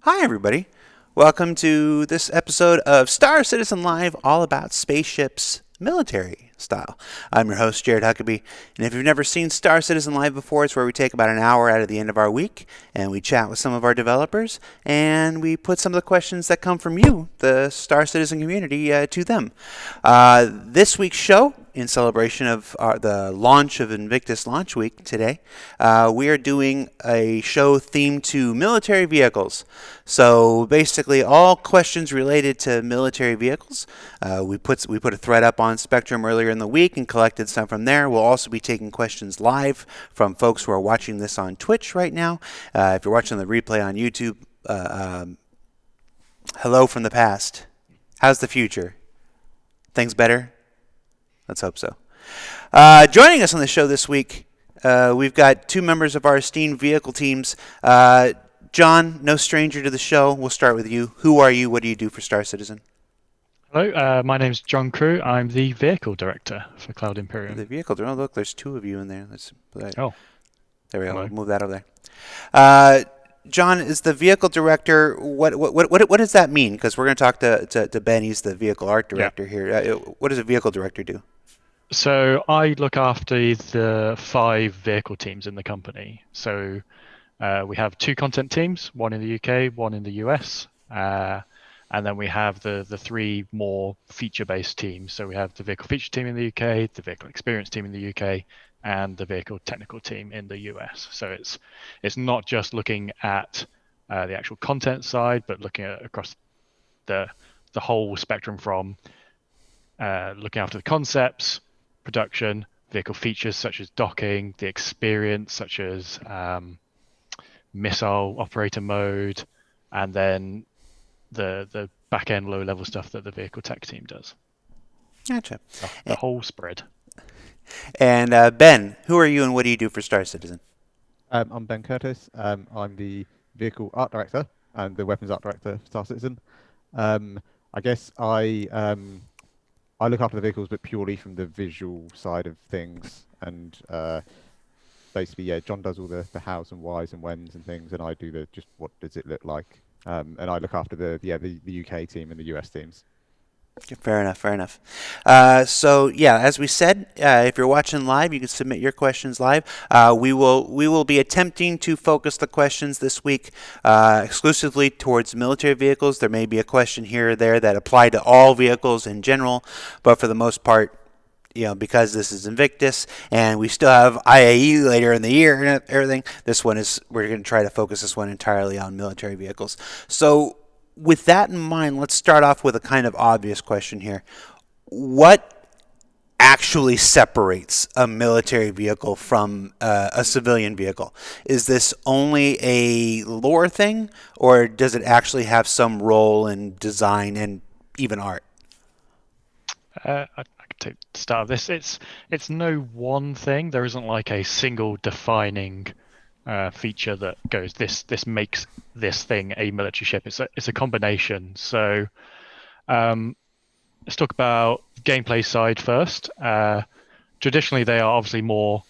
Hi, everybody. Welcome to this episode of Star Citizen Live, all about spaceships military style. I'm your host, Jared Huckabee, and if you've never seen Star Citizen Live before, it's where we take about an hour out of the end of our week and we chat with some of our developers and we put some of the questions that come from you, the Star Citizen community, to them. This week's show, in celebration of the launch of Invictus Launch Week today, we are doing a show themed to military vehicles. So basically, all questions related to military vehicles. We put a thread up on Spectrum earlier in the week and collected some from there. We'll also be taking questions live from folks who are watching this on Twitch right now. If you're watching the replay on YouTube, hello from the past. How's the future? Things better? Let's hope so. Joining us on the show this week, we've got two members of our esteemed vehicle teams. John, no stranger to the show. We'll start with you. Who are you? What do you do for Star Citizen? Hello, my name's John Crewe. I'm the vehicle director for Cloud The Imperium. vehicle. Oh, look, there's two of you in there. Oh, There we go. hello. We'll move that over there. Uh, John is the vehicle director. What does that mean? Because we're going to talk to Ben. He's the vehicle art Yeah. director here. What does a vehicle director do? So I look after the 5 vehicle teams in the company. So we have 2 content teams, one in the UK, one in the US. And then we have the 3 more feature-based teams. So we have the vehicle feature team in the UK, the vehicle experience team in the UK, and the vehicle technical team in the US. So it's not just looking at the actual content side, but looking at across the whole spectrum from looking after the concepts, production, vehicle features such as docking, the experience such as missile operator mode, and then the back end low level stuff that the vehicle tech team does. Gotcha. The whole spread. And Ben, who are you and what do you do for Star Citizen? I'm Ben Curtis. I'm the vehicle art director and the weapons art director for Star Citizen. I guess I look after the vehicles, but purely from the visual side of things. And basically, yeah, John does all the hows and whys and whens and things, and I do the just what does it look like. And I look after the UK team and the US teams. Fair enough. Fair enough. So yeah, as we said, if you're watching live, you can submit your questions live. We will be attempting to focus the questions this week exclusively towards military vehicles. There may be a question here or there that apply to all vehicles in general, but for the most part, because this is Invictus and we still have IAE later in the year and everything, we're going to try to focus this one entirely on military vehicles. So with that in mind, let's start off with a kind of obvious question here. What actually separates a military vehicle from a civilian vehicle? Is this only a lore thing, or does it actually have some role in design and even art? I could take the start of this. It's no one thing. There isn't like a single defining feature that goes this makes this thing a military ship. It's a combination. So let's talk about gameplay side first. Traditionally, they are obviously more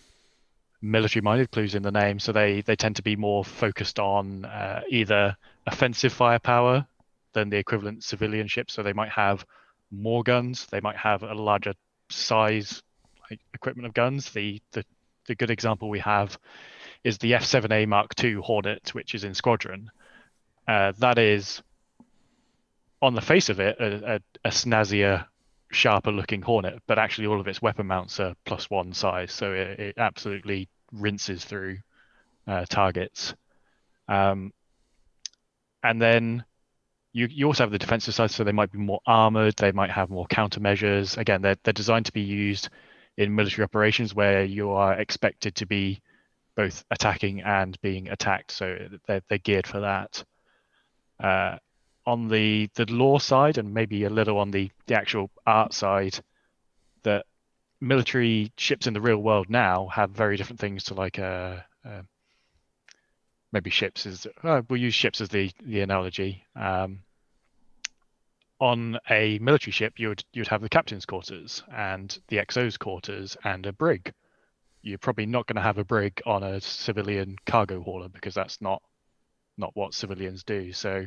military minded, clues in the name, so they tend to be more focused on either offensive firepower than the equivalent civilian ship. So they might have more guns, they might have a larger size equipment of guns. The good example we have is the F7A Mark II Hornet, which is in Squadron. That is, on the face of it, a snazzier, sharper looking Hornet, but actually all of its weapon mounts are +1 size, so it absolutely rinses through targets. And then you also have the defensive side, so they might be more armored, they might have more countermeasures. Again, they're designed to be used in military operations where you are expected to be both attacking and being attacked, so they're geared for that. On the lore side, and maybe a little on the actual art side, that military ships in the real world now have very different things to maybe ships is we'll use ships as the analogy. On a military ship, you'd have the captain's quarters and the XO's quarters and a brig. You're probably not going to have a brig on a civilian cargo hauler because that's not not what civilians do. So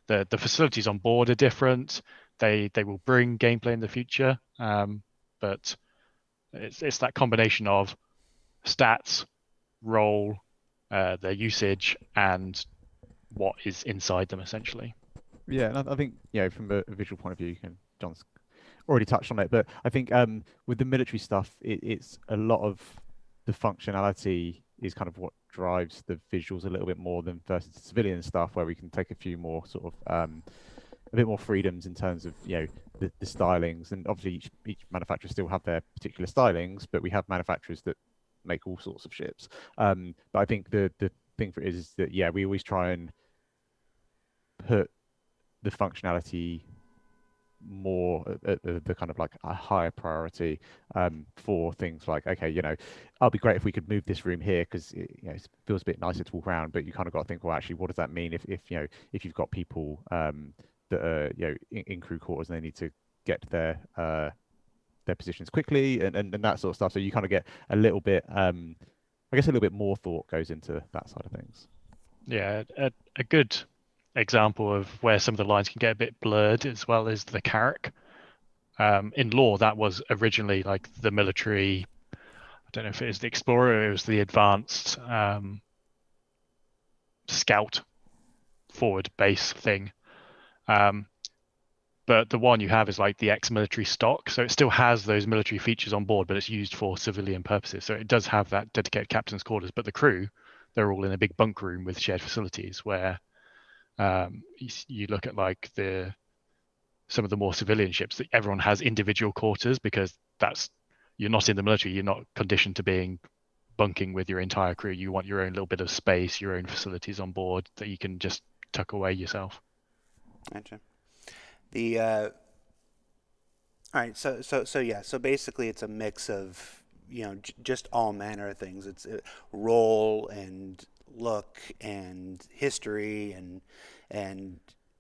the facilities on board are different. They will bring gameplay in the future, but it's that combination of stats, role, their usage, and what is inside them essentially. Yeah, and I think from a visual point of view, and John's already touched on it, but I think with the military stuff, it's a lot of the functionality is kind of what drives the visuals a little bit more than versus the civilian stuff, where we can take a few more sort of a bit more freedoms in terms of the stylings, and obviously each manufacturer still have their particular stylings, but we have manufacturers that make all sorts of ships. But I think the thing for it is that we always try and put the functionality more at the kind of like a higher priority for things like, okay, it'd be great if we could move this room here because it feels a bit nicer to walk around, but you kind of got to think, well, actually, what does that mean if you've got people that are in crew quarters and they need to get to their positions quickly and that sort of stuff. So you kind of get a little bit, I guess, a little bit more thought goes into that side of things. Yeah, a good example of where some of the lines can get a bit blurred as well is the Carrack. In lore, that was originally like the military. I don't know if it was the Explorer, or it was the advanced scout forward base thing. But the one you have is like the ex-military stock, so it still has those military features on board, but it's used for civilian purposes. So it does have that dedicated captain's quarters, but the crew, they're all in a big bunk room with shared facilities where you look at like some of the more civilian ships that everyone has individual quarters because you're not in the military, you're not conditioned to being bunking with your entire crew. You want your own little bit of space, your own facilities on board that you can just tuck away yourself. Gotcha. All right, so basically it's a mix of just all manner of things. It's role and look and history and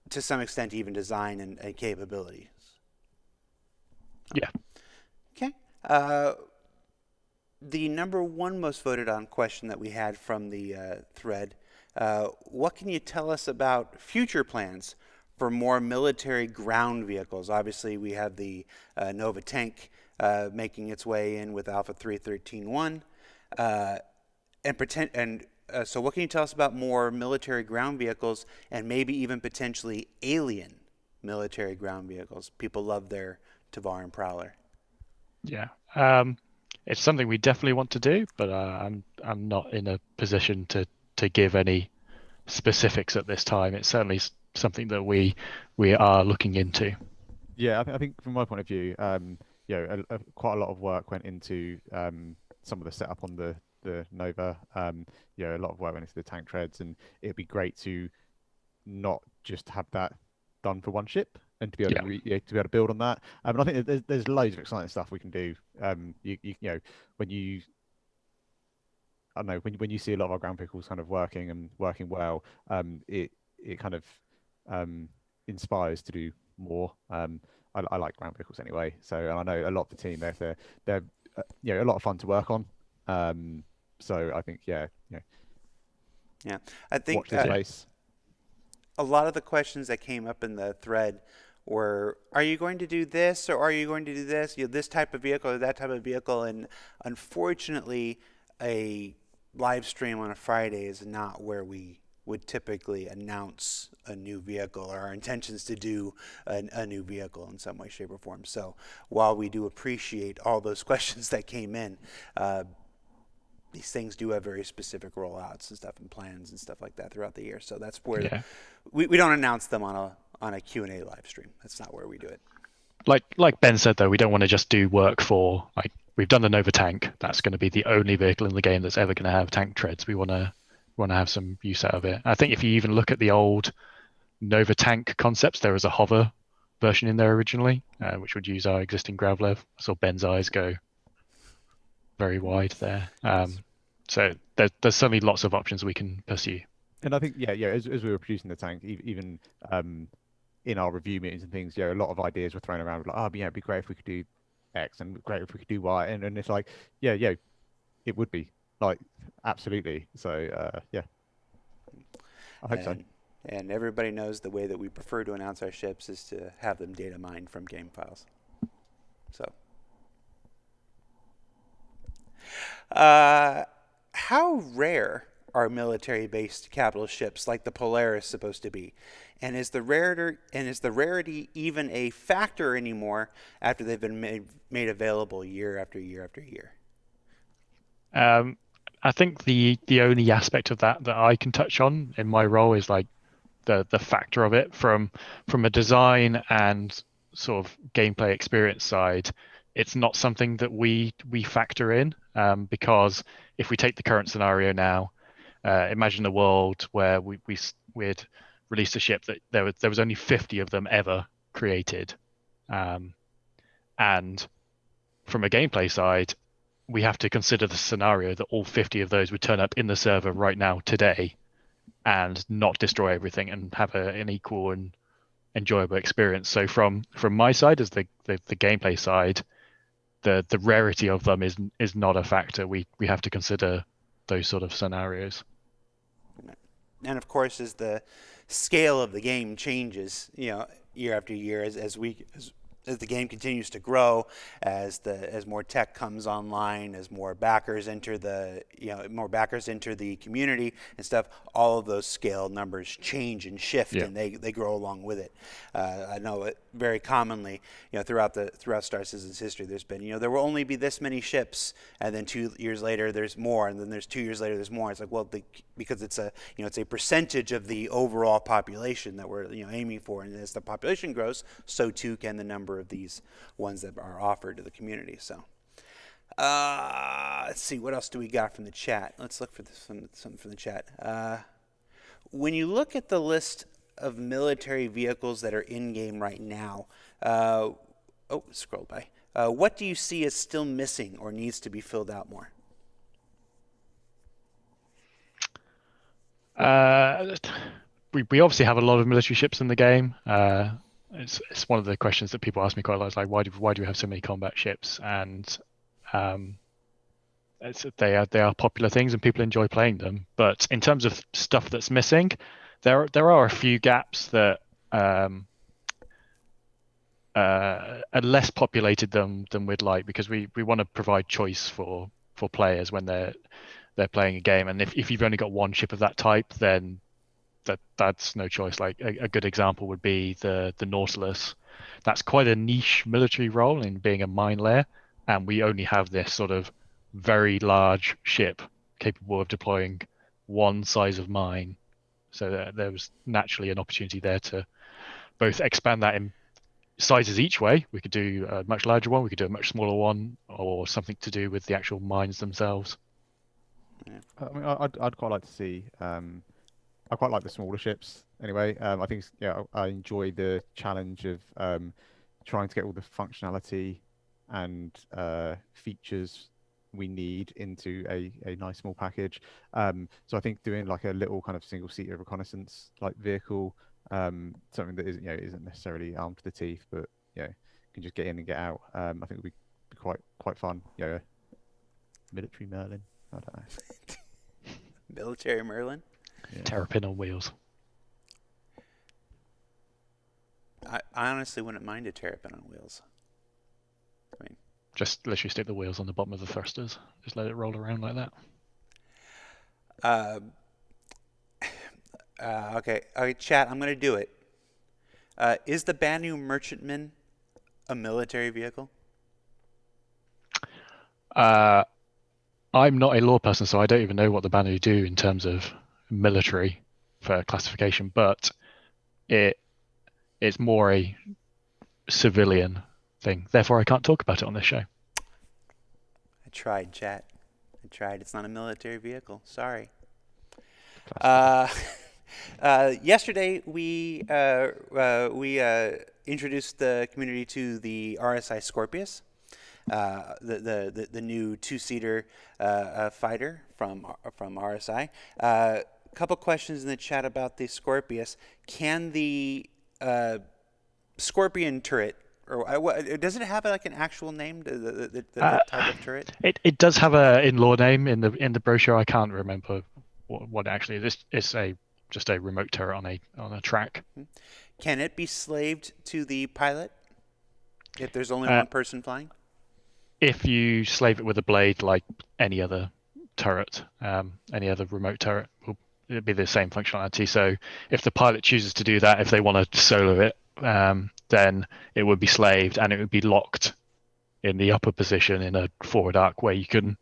to some extent even design and capabilities. Yeah. Okay. The number one most voted on question that we had from the thread, what can you tell us about future plans for more military ground vehicles? Obviously, we have the Nova tank making its way in with Alpha 313-1. So what can you tell us about more military ground vehicles and maybe even potentially alien military ground vehicles? People love their Tavar and Prowler. Yeah. It's something we definitely want to do, but I'm not in a position to give any specifics at this time. It's certainly something that we are looking into. Yeah, I think from my point of view, quite a lot of work went into some of the setup on the Nova. A lot of work went into the tank treads, and it'd be great to not just have that done for one ship and to be able to be able to build on that. And I think there's loads of exciting stuff we can do. When you I don't know when you see a lot of our ground vehicles kind of working well, it kind of inspires to do more. I like ground vehicles anyway, so I know a lot of the team they're a lot of fun to work on. So I think yeah, I think watch this space. A lot of the questions that came up in the thread were, are you going to do this or are you going to do this? This type of vehicle or that type of vehicle. And unfortunately, a live stream on a Friday is not where we would typically announce a new vehicle or our intentions to do a new vehicle in some way, shape, or form. So while we do appreciate all those questions that came in, these things do have very specific rollouts and stuff and plans and stuff like that throughout the year. So that's where we don't announce them on a Q&A live stream. That's not where we do it. Like Ben said, though, we don't want to just do work for, like, we've done the Nova tank. That's going to be the only vehicle in the game that's ever going to have tank treads. We want to have some use out of it. I think if you even look at the old Nova tank concepts, there was a hover version in there originally, which would use our existing Gravlev. I saw Ben's eyes go very wide there. So there's certainly lots of options we can pursue. And I think as we were producing the tank, even in our review meetings and things, a lot of ideas were thrown around, like, it'd be great if we could do X and great if we could do Y, and it's like it would be, like, absolutely. So I hope so. And everybody knows the way that we prefer to announce our ships is to have them data mined from game files. So, how rare are military-based capital ships like the Polaris supposed to be? And is the rarity even a factor anymore after they've been made available year after year after year? I think the only aspect of that I can touch on in my role is like the factor of it from a design and sort of gameplay experience side. It's not something that we factor in, because if we take the current scenario now, imagine a world where we'd released a ship that there was only 50 of them ever created, and from a gameplay side, we have to consider the scenario that all 50 of those would turn up in the server right now today and not destroy everything and have an equal and enjoyable experience. So from my side, as the gameplay side, the rarity of them is not a factor. We have to consider those sort of scenarios. And of course, as the scale of the game changes, year after year, as the game continues to grow, as more tech comes online, as more backers enter the community and stuff, all of those scale numbers change and shift, and they grow along with it. I know it very commonly, throughout Star Citizen's history, there's been, there will only be this many ships, and then 2 years later there's more, and then there's 2 years later there's more. It's like, well, because it's a percentage of the overall population that we're aiming for, and as the population grows, so too can the number of these ones that are offered to the community. So let's see, what else do we got from the chat? Let's look for something from the chat. When you look at the list of military vehicles that are in game right now, scroll by. What do you see as still missing or needs to be filled out more? We obviously have a lot of military ships in the game. It's one of the questions that people ask me quite a lot. It's like, why do we have so many combat ships? And they are popular things, and people enjoy playing them. But in terms of stuff that's missing, there are a few gaps that are less populated than we'd like, because we want to provide choice for players when they're playing a game. And if you've only got one ship of that type, then that's no choice. Like a good example would be the Nautilus. That's quite a niche military role in being a mine layer, and we only have this sort of very large ship capable of deploying one size of mine. So there was naturally an opportunity there to both expand that in sizes each way. We could do a much larger one, we could do a much smaller one, or something to do with the actual mines themselves. I mean, I'd quite like to see. I quite like the smaller ships anyway. I think I enjoy the challenge of trying to get all the functionality and features we need into a nice small package. So I think doing like a little kind of single-seater reconnaissance like vehicle, something that isn't necessarily armed to the teeth, but can just get in and get out. I think would be quite fun. Military Merlin. I don't know. Military Merlin. Yeah. Terrapin on wheels. I honestly wouldn't mind a Terrapin on wheels. I mean, just literally stick the wheels on the bottom of the thrusters. Just let it roll around like that. Okay, chat. I'm going to do it. Is the Banu Merchantman a military vehicle? I'm not a law person, so I don't even know what the Banu do in terms of military for classification, but it's more a civilian thing. Therefore, I can't talk about it on this show. I tried, chat. I tried. It's not a military vehicle. Sorry. Yesterday, we introduced the community to the RSI Scorpius, the new two-seater fighter from RSI. Couple questions in the chat about the Scorpius. Can the Scorpion turret, or does it have like an actual name? The type of turret? It does have a in-law name in the brochure. I can't remember what it actually is. It's a just a remote turret on a track. Can it be slaved to the pilot if there's only Uh, one person flying? If you slave it with a blade, like any other turret, any other remote turret, it'd be the same functionality. So if the pilot chooses to do that, if they want to solo it, then it would be slaved and it would be locked in the upper position in a forward arc where you can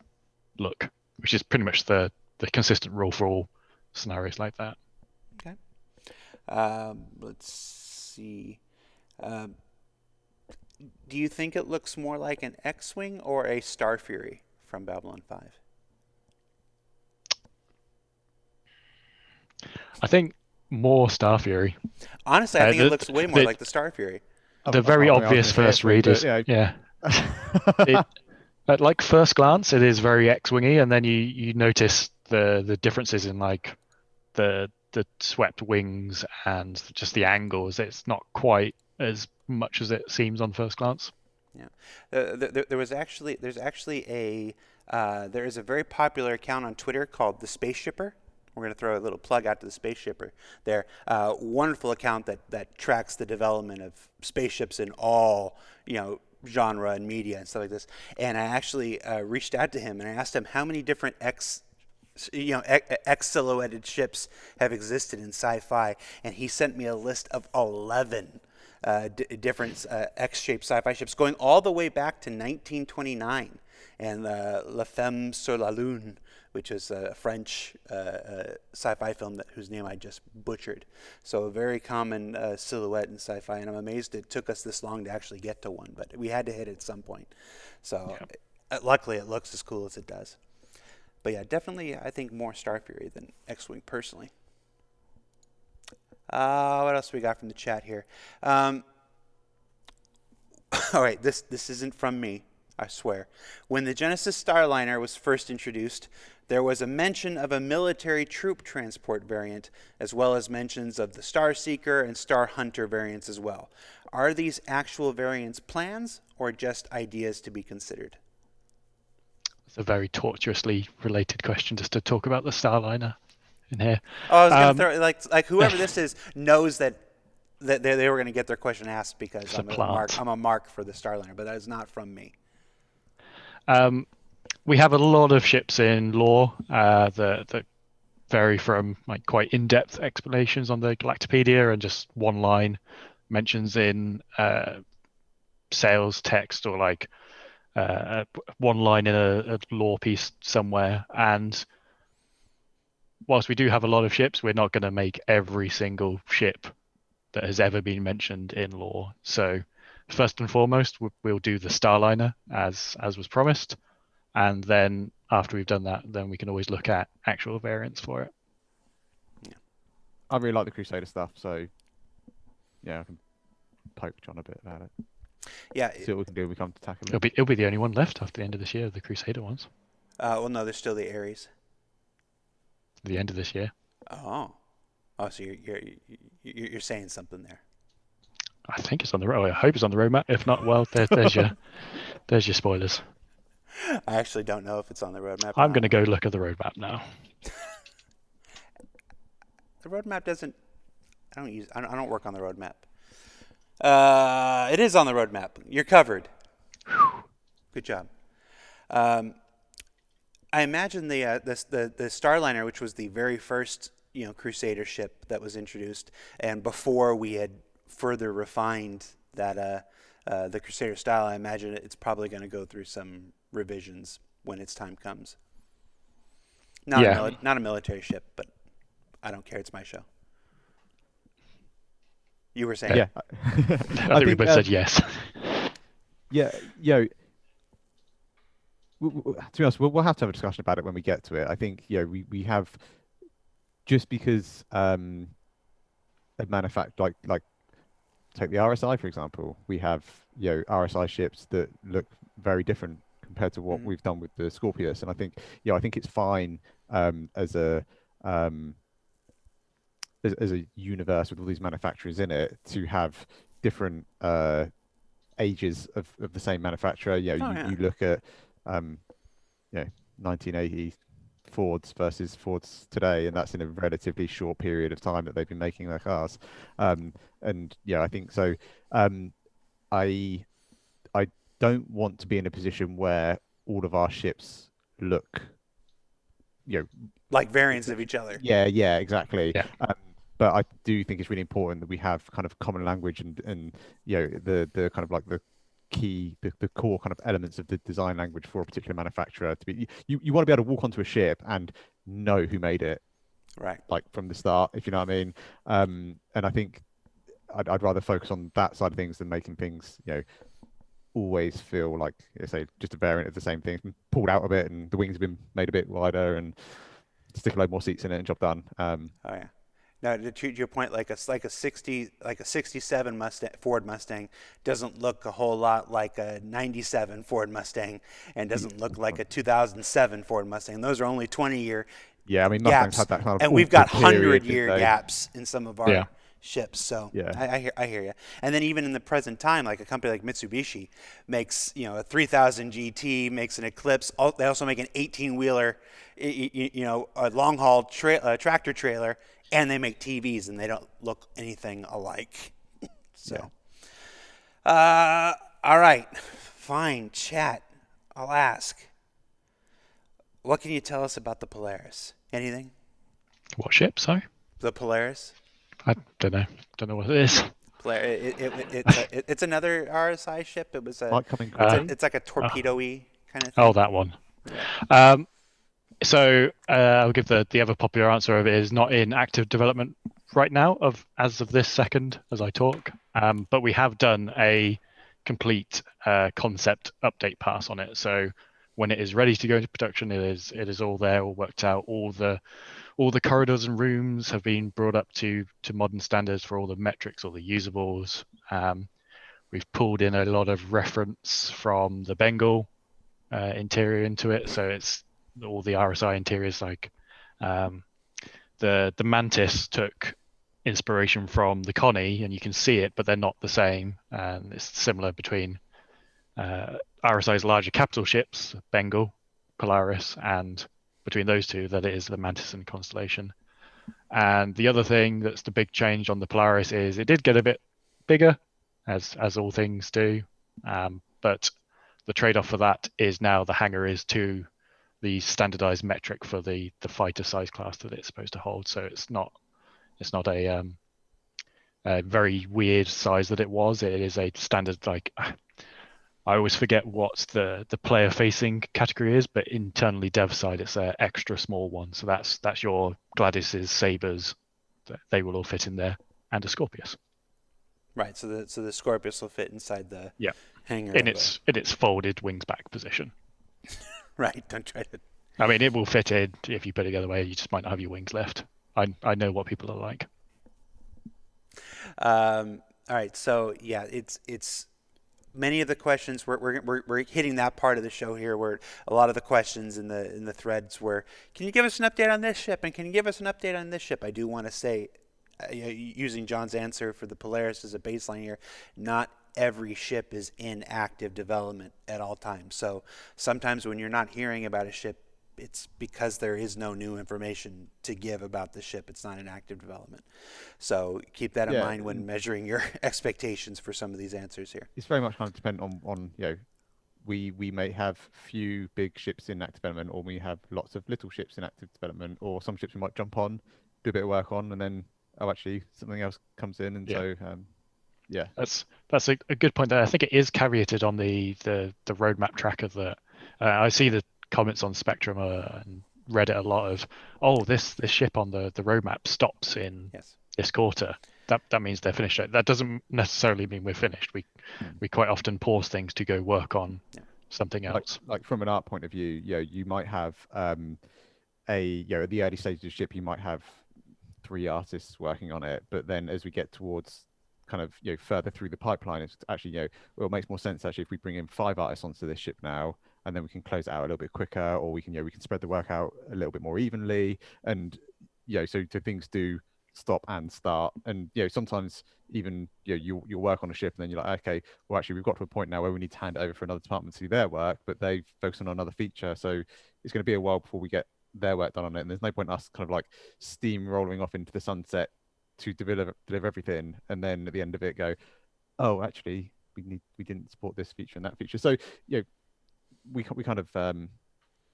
look, which is pretty much the consistent rule for all scenarios like that. Okay. Let's see. Do you think it looks more like an X-Wing or a Star Fury from Babylon 5? I think more Star Fury. Honestly, I think it looks way more like the Star Fury. The very obvious first read is, yeah. At like first glance, it is very X-wingy, and then you notice the differences in like the swept wings and just the angles. It's not quite as much as it seems on first glance. Yeah, there is actually a very popular account on Twitter called the Spaceshipper. We're going to throw a little plug out to the Spaceshipper there. Wonderful account that tracks the development of spaceships in all genre and media and stuff like this. And I actually reached out to him and I asked him how many different X silhouetted ships have existed in sci-fi, and he sent me a list of 11 different X-shaped sci-fi ships going all the way back to 1929 and La Femme sur la Lune, which is a French sci-fi film whose name I just butchered. So a very common silhouette in sci-fi, and I'm amazed it took us this long to actually get to one, but we had to hit it at some point. So luckily it looks as cool as it does. But yeah, definitely I think more Star Fury than X-Wing personally. What else we got from the chat here? All right, this isn't from me, I swear. When the Genesis Starliner was first introduced, there was a mention of a military troop transport variant, as well as mentions of the Star Seeker and Star Hunter variants as well. Are these actual variants plans or just ideas to be considered? It's a very tortuously related question just to talk about the Starliner in here. Oh, I was going to throw like whoever this is knows that they were going to get their question asked because I'm a mark for the Starliner, but that is not from me. We have a lot of ships in lore that vary from like quite in-depth explanations on the Galactopedia and just one line mentions in sales text or like one line in a lore piece somewhere. And whilst we do have a lot of ships, we're not going to make every single ship that has ever been mentioned in lore. So first and foremost, we'll do the Starliner as was promised. And then after we've done that, then we can always look at actual variants for it. Yeah. I really like the Crusader stuff, so yeah, I can poke John a bit about it. Yeah. See what we can do when we come to tackle it. It'll be the only one left after the end of this year, the Crusader ones. Well, no, there's still the Ares. The end of this year. Oh, so you're saying something there. I think it's on the road. I hope it's on the roadmap. If not, well, there's your spoilers. I actually don't know if it's on the roadmap. I'm going to go look at the roadmap now. The roadmap doesn't. I don't work on the roadmap. It is on the roadmap. You're covered. Good job. I imagine the Starliner, which was the very first Crusader ship that was introduced, and before we had further refined that the Crusader style, I imagine it's probably going to go through some revisions when its time comes. Not a military ship, but I don't care. It's my show. You were saying? Yeah. I think we both said yes. Yeah, to be honest, we'll have to have a discussion about it when we get to it. I think we have, just because a manufacturer like take the RSI for example, we have RSI ships that look very different compared to what we've done with the Scorpius, and I think it's fine as a universe with all these manufacturers in it to have different ages of the same manufacturer. You look at 1985 Fords versus Fords today, and that's in a relatively short period of time that they've been making their cars. And yeah, I think so. I I don't want to be in a position where all of our ships look, you know, Like variants of each other. yeah, exactly. Yeah. But I do think it's really important that we have kind of common language and the kind of like the core kind of elements of the design language for a particular manufacturer to be you want to be able to walk onto a ship and know who made it, Right. like from the start, if you know what I mean. And I think I'd rather focus on that side of things than making things, always feel like, say, just a variant of the same thing. It's been pulled out a bit and the wings have been made a bit wider and stick a load more seats in it and job done. Oh yeah. Now, to your point, like a 67 Mustang, Ford Mustang doesn't look a whole lot like a 97 Ford Mustang, and doesn't look like a 2007 Ford Mustang. Those are only 20-year Yeah, I mean, Mustang's gaps, had that kind of and we've got awkward period, 100-year didn't they? gaps in some of our Yeah. ships. So Yeah. I hear you. And then even in the present time, like a company like Mitsubishi makes, a 3000 GT, makes an Eclipse. They also make an 18-wheeler, a long haul tractor trailer, and they make TVs, and they don't look anything alike. So, all right, fine, chat. I'll ask. What can you tell us about the Polaris? Anything? What ship? Sorry, The Polaris? I don't know. Don't know what it is. It's another RSI ship. It was Might come in quickly. it's like a torpedo-y kind of thing. Oh, that one. So I'll give the ever popular answer of it is not in active development right now as of this second as I talk. But we have done a complete concept update pass on it. So when it is ready to go into production, it is all there, all worked out. All the corridors and rooms have been brought up to modern standards for all the metrics, all the usables. We've pulled in a lot of reference from the Bengal interior into it, so it's all the RSI interiors. Like the Mantis took inspiration from the Connie, and you can see it, but they're not the same. And it's similar between RSI's larger capital ships, Bengal, Polaris, and between those two, that it is the Mantis and Constellation. And the other thing that's the big change on the Polaris is it did get a bit bigger, as all things do, but the trade-off for that is now the hangar is to the standardized metric for the fighter size class that it's supposed to hold. So it's not a very weird size that it was. It is a standard, like, I always forget what the player facing category is, but internally dev side it's an extra small one. So that's your Gladises, Sabres, they will all fit in there, and a Scorpius. Right. So the Scorpius will fit inside the hangar in its folded wings back position. Right. Don't try to. I mean, it will fit in if you put it the other way. You just might not have your wings left. I know what people are like. All right. So yeah, it's many of the questions we're hitting that part of the show here where a lot of the questions in the threads were, can you give us an update on this ship, and can you give us an update on this ship? I do want to say, using John's answer for the Polaris as a baseline here, not every ship is in active development at all times. So sometimes when you're not hearing about a ship, it's because there is no new information to give about the ship. It's not in active development. So keep that in mind when measuring your expectations for some of these answers here. It's very much kind of dependent on we may have few big ships in active development, or we have lots of little ships in active development, or some ships we might jump on, do a bit of work on, and then actually something else comes in. And so that's a good point there. I think it is caveated on the roadmap tracker that I see the comments on Spectrum and Reddit a lot of, this ship on the roadmap stops in this quarter. That means they're finished. That doesn't necessarily mean we're finished. We quite often pause things to go work on something else. Like from an art point of view, you might have at the early stages of the ship, you might have 3 artists working on it, but then as we get towards kind of further through the pipeline, it's actually it makes more sense actually if we bring in 5 artists onto this ship now, and then we can close it out a little bit quicker, or we can spread the work out a little bit more evenly, and so things do stop and start. And sometimes even you'll work on a ship and then you're like, okay, well actually we've got to a point now where we need to hand it over for another department to do their work, but they focus on another feature, so it's going to be a while before we get their work done on it, and there's no point in us kind of like steamrolling off into the sunset to deliver everything, and then at the end of it go, oh, actually we didn't support this feature and that feature. So we kind of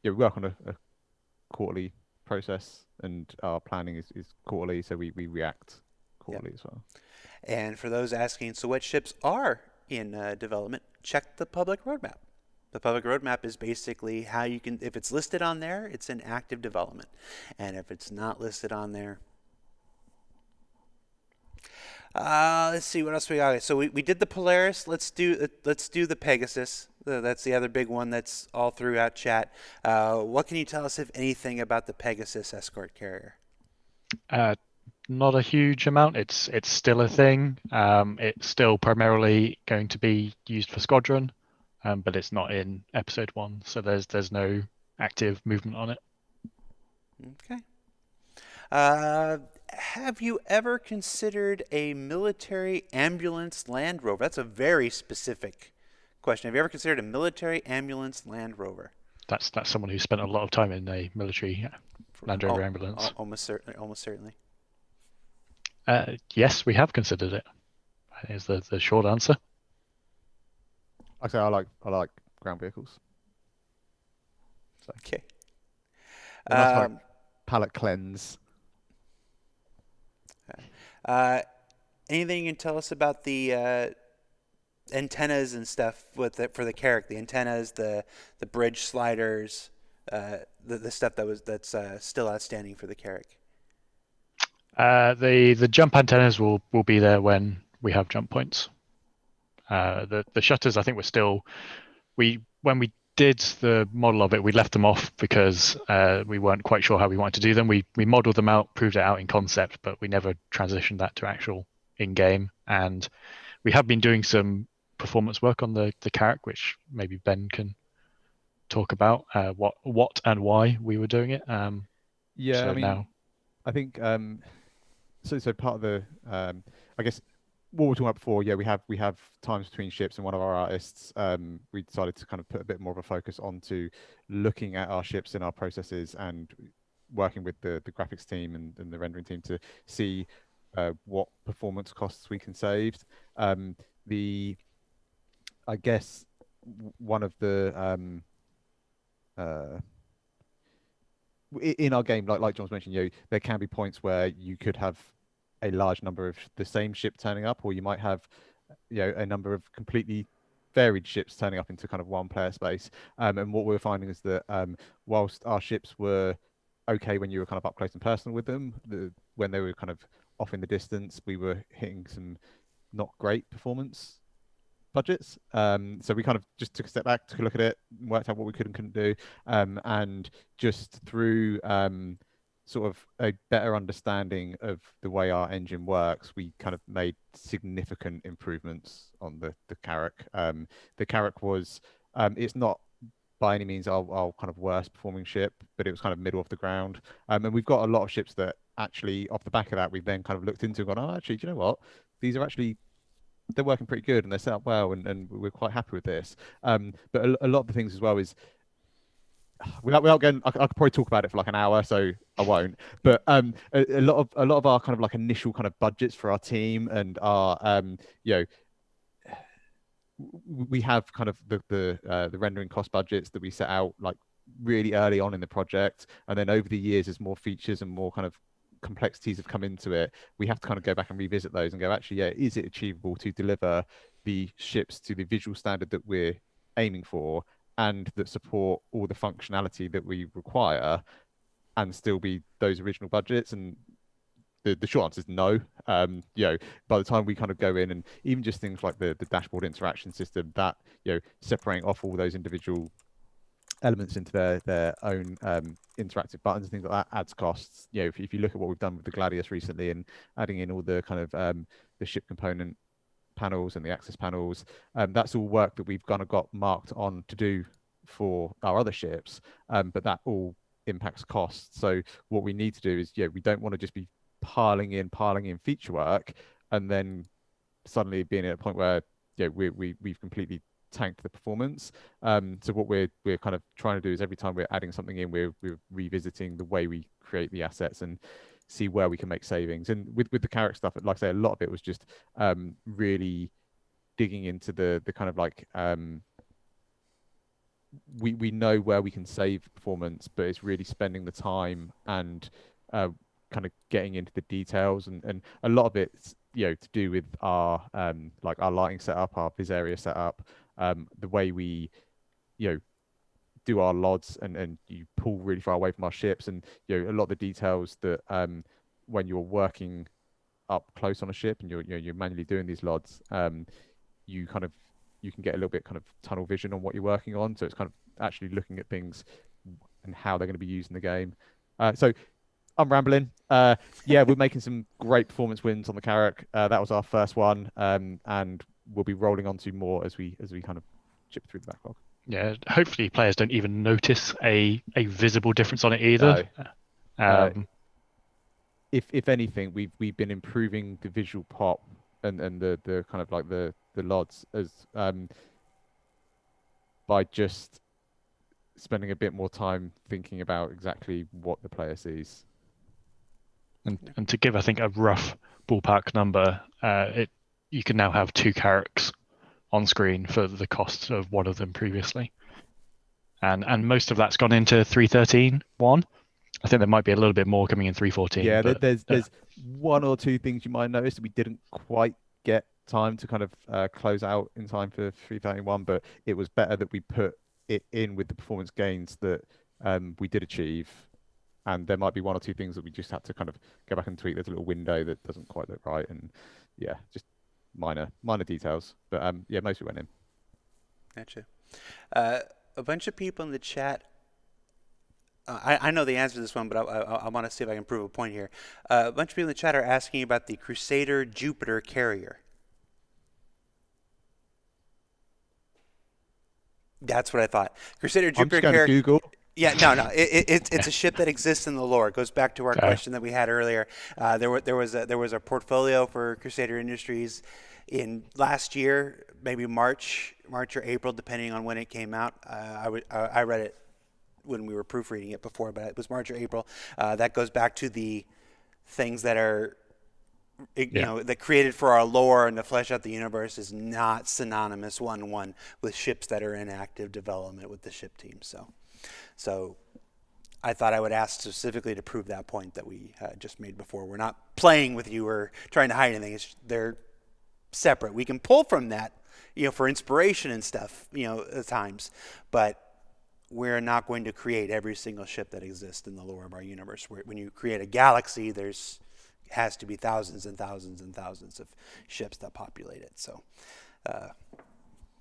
we work on a quarterly process, and our planning is quarterly, so we react quarterly as well. And for those asking, so what ships are in development, check the public roadmap. The public roadmap is basically how you can, if it's listed on there, it's in active development. And if it's not listed on there, let's see what else we got. Okay, so we did the Polaris. Let's do the Pegasus. That's the other big one that's all throughout chat. What can you tell us, if anything, about the Pegasus escort carrier? Not a huge amount. It's still a thing. It's still primarily going to be used for Squadron, but it's not in episode 1, so there's no active movement on it. Okay. Have you ever considered a military ambulance Land Rover? That's a very specific question. Have you ever considered a military ambulance Land Rover? That's someone who spent a lot of time in a military Land Rover ambulance. Almost certainly. Yes, we have considered it. Is the short answer. I say I like ground vehicles. So. Okay. Palette cleanse. Anything you can tell us about the antennas and stuff for the Carrack? The antennas, the bridge sliders, the stuff that's still outstanding for the Carrack. The jump antennas will be there when we have jump points. The shutters, I think, were still when we did the model of it, we left them off because we weren't quite sure how we wanted to do them. We modeled them out, proved it out in concept, but we never transitioned that to actual in-game. And we have been doing some performance work on the Carrack, which maybe Ben can talk about what and why we were doing it. I think so part of the I guess what we were talking about before, we have times between ships, and one of our artists, we decided to kind of put a bit more of a focus onto looking at our ships and our processes and working with the graphics team and the rendering team to see what performance costs we can save. I guess one of the in our game, like John's mentioned, there can be points where you could have a large number of the same ship turning up, or you might have a number of completely varied ships turning up into kind of one player space. And what we're finding is that whilst our ships were okay when you were kind of up close and personal with them, when they were kind of off in the distance, we were hitting some not great performance budgets. So we kind of just took a step back, took a look at it, worked out what we could and couldn't do, and just through sort of a better understanding of the way our engine works, we kind of made significant improvements on the Carrack. The Carrack was it's not by any means our kind of worst performing ship, but it was kind of middle of the ground. And we've got a lot of ships that actually, off the back of that, we've then kind of looked into and gone, oh, actually, do you know what? These are actually, they're working pretty good and they're set up well, and we're quite happy with this. But a lot of the things as well is, without going, I could probably talk about it for like an hour, so I won't. But a lot of our kind of like initial kind of budgets for our team and our we have kind of the rendering cost budgets that we set out like really early on in the project, and then over the years, as more features and more kind of complexities have come into it, we have to kind of go back and revisit those and go, actually, is it achievable to deliver the ships to the visual standard that we're aiming for, and that support all the functionality that we require, and still be those original budgets? And the short answer is no. By the time we kind of go in, and even just things like the dashboard interaction system, that separating off all those individual elements into their own interactive buttons and things like that adds costs. If you look at what we've done with the Gladiator recently and adding in all the kind of the ship component panels and the access panels, that's all work that we've kind of got marked on to do for our other ships, but that all impacts costs. So what we need to do is we don't want to just be piling in feature work and then suddenly being at a point where we've completely tanked the performance. So what we're kind of trying to do is every time we're adding something in, we're revisiting the way we create the assets and see where we can make savings. And with the character stuff, like I say, a lot of it was just really digging into the kind of like we know where we can save performance, but it's really spending the time and kind of getting into the details, and a lot of it's to do with our like our lighting setup, our vis area setup, the way we do our LODs, and you pull really far away from our ships, and a lot of the details that when you're working up close on a ship and you're manually doing these LODs, you can get a little bit kind of tunnel vision on what you're working on. So it's kind of actually looking at things and how they're going to be used in the game. So I'm rambling. Yeah, we're making some great performance wins on the Carrack. That was our first one, and we'll be rolling on to more as we kind of chip through the backlog. Yeah, hopefully players don't even notice a visible difference on it either. No. If anything, we've been improving the visual pop and the kind of like the LODs as by just spending a bit more time thinking about exactly what the player sees. And to give, I think, a rough ballpark number, you can now have 2 Carracks on screen for the cost of one of them previously. And most of that's gone into 3.13.1. I think there might be a little bit more coming in 3.14. Yeah, there's one or two things you might notice that we didn't quite get time to kind of close out in time for 3.31, but it was better that we put it in with the performance gains that we did achieve. And there might be one or two things that we just had to kind of go back and tweak. There's a little window that doesn't quite look right, and yeah, just minor details. But yeah, mostly went in. Gotcha. A bunch of people in the chat. I know the answer to this one, but I want to see if I can prove a point here. A bunch of people in the chat are asking about the Crusader Jupiter carrier. That's what I thought. Crusader Jupiter carrier. Google. Yeah, no. It's a ship that exists in the lore. It goes back to our question that we had earlier. There was a portfolio for Crusader Industries in last year, maybe March or April, depending on when it came out. I read it when we were proofreading it before, but it was March or April. That goes back to the things that are that created for our lore and to flesh out the universe is not synonymous one with ships that are in active development with the ship team. So I thought I would ask specifically to prove that point that we just made before. We're not playing with you or trying to hide anything. They're separate. We can pull from that, for inspiration and stuff, at times, but we're not going to create every single ship that exists in the lore of our universe. When you create a galaxy, has to be thousands and thousands and thousands of ships that populate it. So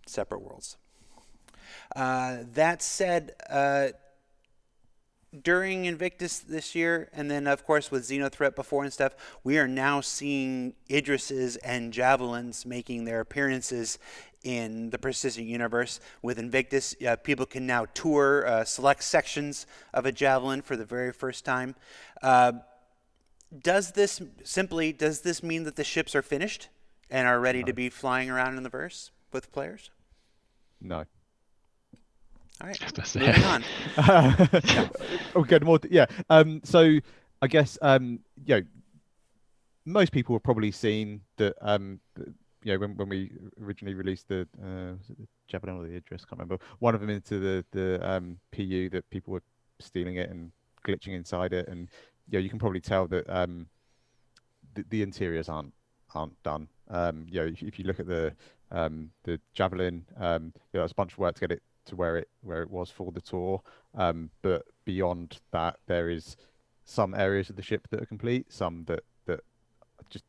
separate worlds. That said, during Invictus this year, and then of course with Xenothreat before and stuff, we are now seeing Idrises and Javelins making their appearances in the persistent universe. With Invictus, people can now tour select sections of a Javelin for the very first time. Does this mean that the ships are finished and are ready to be flying around in the verse with players? No. All right, moving on. Okay, so I guess most people have probably seen that when we originally released the Javelin or the Idris, can't remember, one of them into the PU, that people were stealing it and glitching inside it, and you can probably tell that the interiors aren't done. If you look at the Javelin, there's a bunch of work to get it to where it was for the tour, but beyond that, there is some areas of the ship that are complete, some that just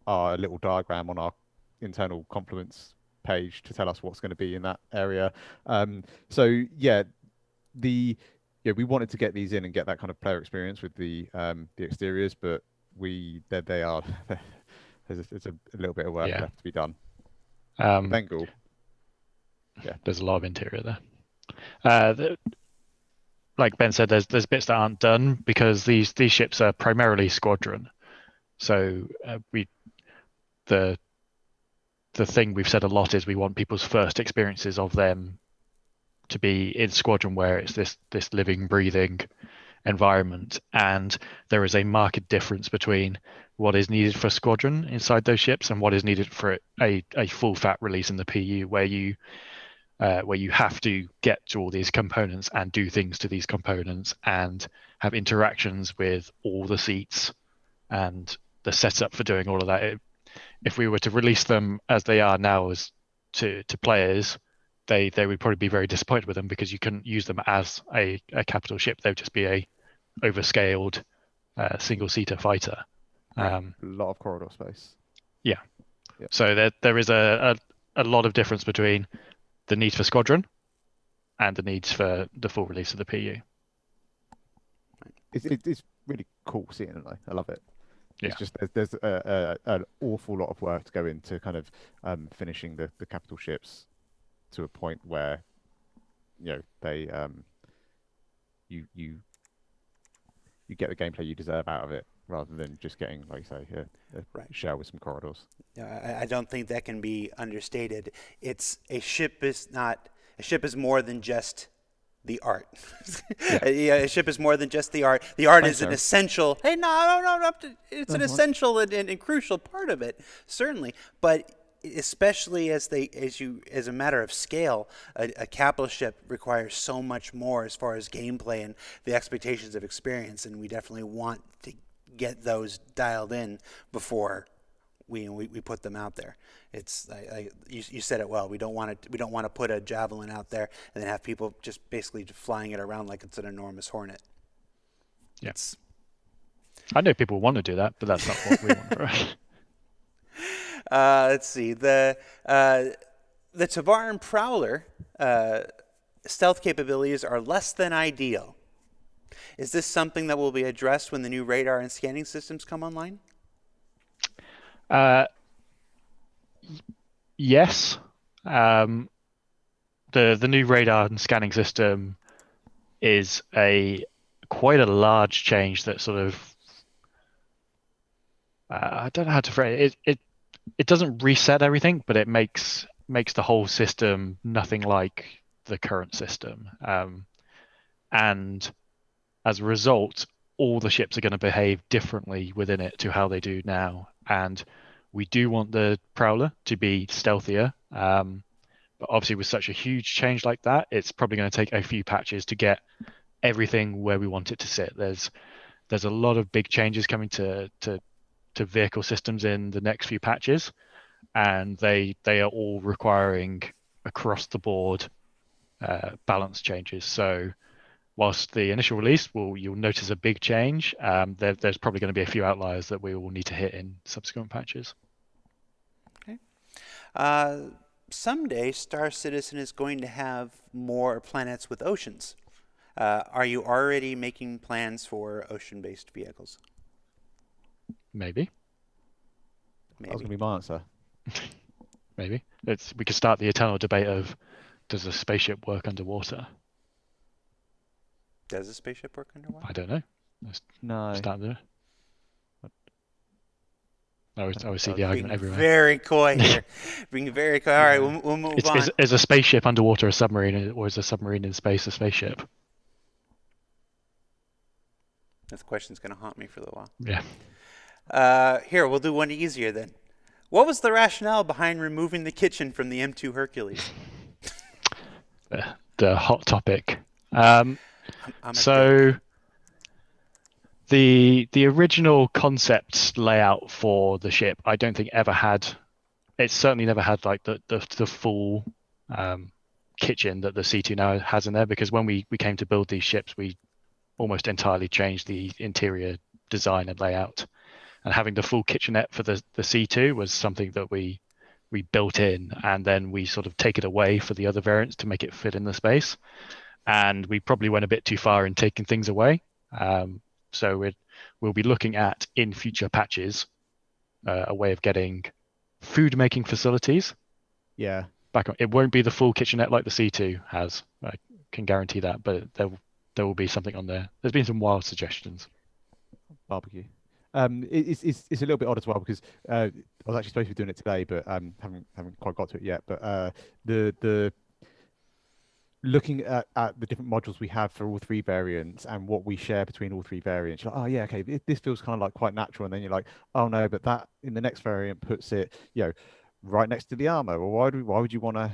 are a little diagram on our internal compliments page to tell us what's going to be in that area. We wanted to get these in and get that kind of player experience with the exteriors, but they are there's a little bit of work left to be done. Bengal. Yeah, there's a lot of interior there. Like Ben said, there's bits that aren't done because these ships are primarily Squadron. So the the thing we've said a lot is we want people's first experiences of them to be in Squadron, where it's this living, breathing environment, and there is a marked difference between what is needed for Squadron inside those ships and what is needed for a full fat release in the PU, where you have to get to all these components and do things to these components and have interactions with all the seats and the setup for doing all of that. If we were to release them as they are now as to players, they would probably be very disappointed with them, because you couldn't use them as a capital ship. They would just be a overscaled single-seater fighter. A lot of corridor space. Yeah. So there is a lot of difference between the need for Squadron and the needs for the full release of the PU. It's really cool seeing it, though. I love it. Yeah. It's just there's an awful lot of work to go into kind of finishing the capital ships to a point where they you get the gameplay you deserve out of it, rather than just getting, like you say, a shell with some corridors. I don't think that can be understated. A ship is more than just the art. A ship is more than just the art. The art is an essential. Hey, no. It's an essential and crucial part of it, certainly. But especially as a matter of scale, a capital ship requires so much more as far as gameplay and the expectations of experience, and we definitely want to get those dialed in before we put them out there. It's you said it well. We don't want to put a Javelin out there and then have people just basically flying it around like it's an enormous Hornet. Yes. I know people want to do that, but that's not what we want for us. Let's see. The Tavaran Prowler stealth capabilities are less than ideal. Is this something that will be addressed when the new radar and scanning systems come online? Yes. The new radar and scanning system is quite a large change that sort of I don't know how to phrase it. It doesn't reset everything, but it makes the whole system nothing like the current system. And as a result, all the ships are going to behave differently within it to how they do now. And we do want the Prowler to be stealthier. But obviously with such a huge change like that, it's probably going to take a few patches to get everything where we want it to sit. There's a lot of big changes coming to vehicle systems in the next few patches, and they are all requiring across the board balance changes. So whilst the initial release you'll notice a big change, there's probably going to be a few outliers that we will need to hit in subsequent patches. Okay. Someday Star Citizen is going to have more planets with oceans. Are you already making plans for ocean-based vehicles? Maybe. That was going to be my answer. Maybe. We could start the eternal debate of, does a spaceship work underwater? Does a spaceship work underwater? I don't know. No. Start there. I always see the argument everywhere. Very coy here. Being very coy. All right, we'll move on. Is a spaceship underwater a submarine, or is a submarine in space a spaceship? This question's going to haunt me for a little while. Yeah. Here, we'll do one easier then. What was the rationale behind removing the kitchen from the M2 Hercules? The hot topic. So the original concept layout for the ship, I don't think it's certainly never had like the full kitchen that the C2 now has in there, because when we came to build these ships, we almost entirely changed the interior design and layout. And having the full kitchenette for the C2 was something that we built in, and then we sort of take it away for the other variants to make it fit in the space. And we probably went a bit too far in taking things away. So we'll be looking at, in future patches, a way of getting food making facilities. Yeah. Back on. It won't be the full kitchenette like the C2 has. I can guarantee that, but there will be something on there. There's been some wild suggestions. Barbecue. It's a little bit odd as well because I was actually supposed to be doing it today, but haven't quite got to it yet. But the looking at the different modules we have for all three variants and what we share between all three variants, you're like, oh yeah, okay, this feels kind of like quite natural, and then you're like, oh no, but that in the next variant puts it, right next to the armor. Well, why would you want to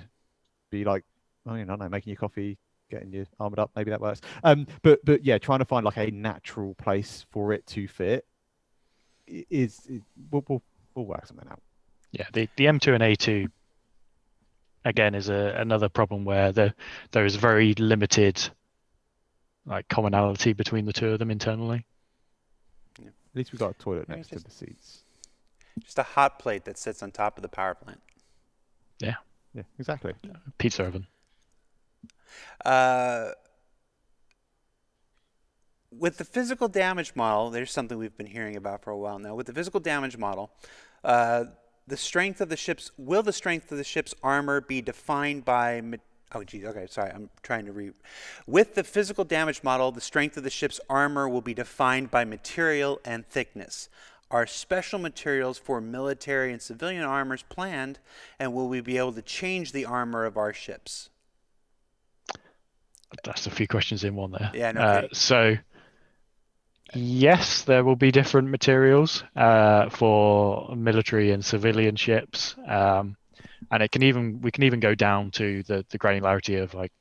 be like, oh, I don't know, making your coffee, getting you armored up? Maybe that works. But yeah, trying to find like a natural place for it to fit we'll work something out. Yeah, the M2 and A2 again is another problem where there is very limited like commonality between the two of them internally. Yeah. At least we got a toilet next to the seats. Just a hot plate that sits on top of the power plant. Yeah. Yeah, exactly. Pizza oven. With the physical damage model, there's something we've been hearing about for a while now. With the physical damage model, the strength of the ship's armor be defined by With the physical damage model, the strength of the ship's armor will be defined by material and thickness. Are special materials for military and civilian armors planned, and will we be able to change the armor of our ships? That's a few questions in one there. Yeah, no. So yes, there will be different materials for military and civilian ships, and we can even go down to the granularity of like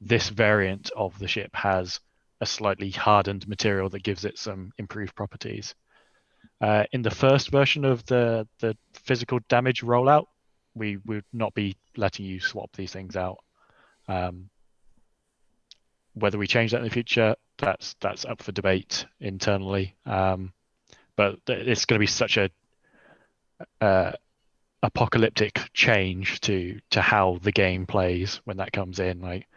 this variant of the ship has a slightly hardened material that gives it some improved properties. In the first version of the physical damage rollout, we would not be letting you swap these things out. Whether we change that in the future, that's up for debate internally. But it's going to be such a apocalyptic change to how the game plays when that comes in. Like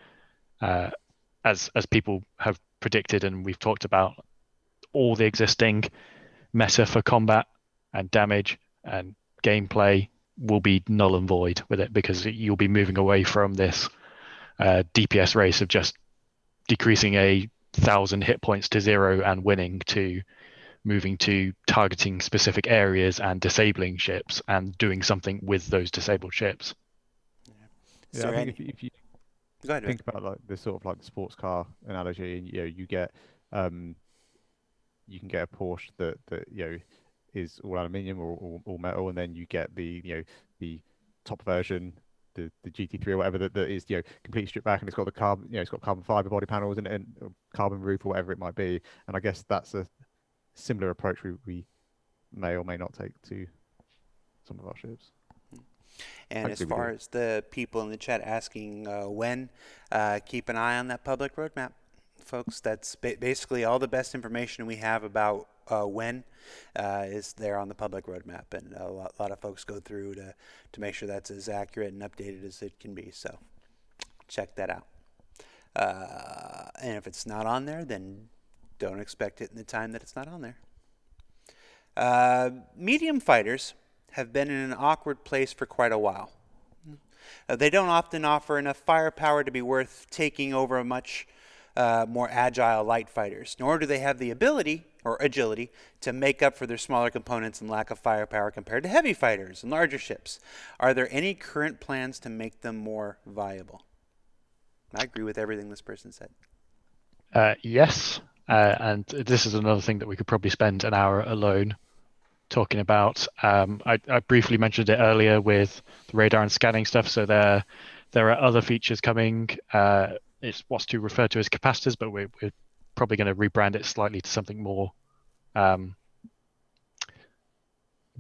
as people have predicted and we've talked about, all the existing meta for combat and damage and gameplay will be null and void with it, because you'll be moving away from this DPS race of just decreasing 1,000 hit points to 0 and winning, to moving to targeting specific areas and disabling ships and doing something with those disabled ships. Yeah, I think if you go ahead, think about like the sort of like the sports car analogy, and you get you can get a Porsche that is all aluminium or all metal, and then you get the top version, the GT3 or whatever that is completely stripped back, and it's got the carbon it's got carbon fiber body panels and carbon roof or whatever it might be. And I guess that's a similar approach we may or may not take to some of our ships. And as far as the people in the chat asking when, keep an eye on that public roadmap, folks. That's basically all the best information we have about when is there on the public roadmap, and a lot of folks go through to make sure that's as accurate and updated as it can be. So check that out. And if it's not on there, then don't expect it in the time that it's not on there. Medium fighters have been in an awkward place for quite a while. They don't often offer enough firepower to be worth taking over much more agile light fighters, nor do they have the ability or agility to make up for their smaller components and lack of firepower compared to heavy fighters and larger ships. Are there any current plans to make them more viable? I agree with everything this person said. Yes, and this is another thing that we could probably spend an hour alone talking about. I briefly mentioned it earlier with the radar and scanning stuff. So there are other features coming. It's what's to refer to as capacitors, but we're probably going to rebrand it slightly to something more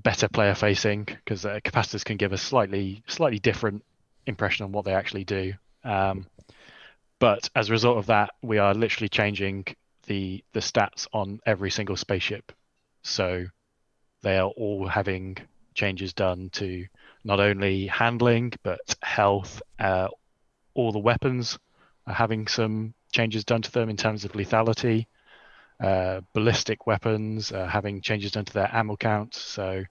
better player facing, because capacitors can give a slightly different impression on what they actually do. But as a result of that, we are literally changing the stats on every single spaceship. So they are all having changes done to not only handling, but health. All the weapons are having some changes done to them in terms of lethality. Ballistic weapons having changes done to their ammo count. So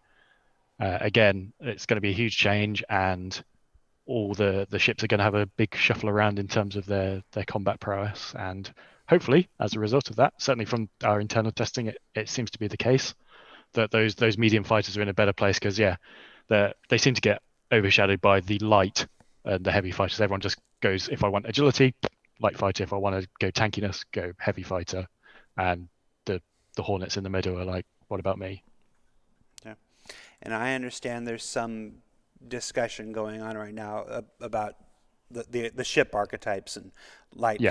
again, it's going to be a huge change, and all the ships are going to have a big shuffle around in terms of their combat prowess. And hopefully, as a result of that, certainly from our internal testing, it seems to be the case, that those medium fighters are in a better place because they seem to get overshadowed by the light and the heavy fighters. Everyone just goes, if I want agility, light fighter. If I want to go tankiness, go heavy fighter. And the Hornets in the middle are like, what about me? Yeah. And I understand there's some discussion going on right now about the ship archetypes and light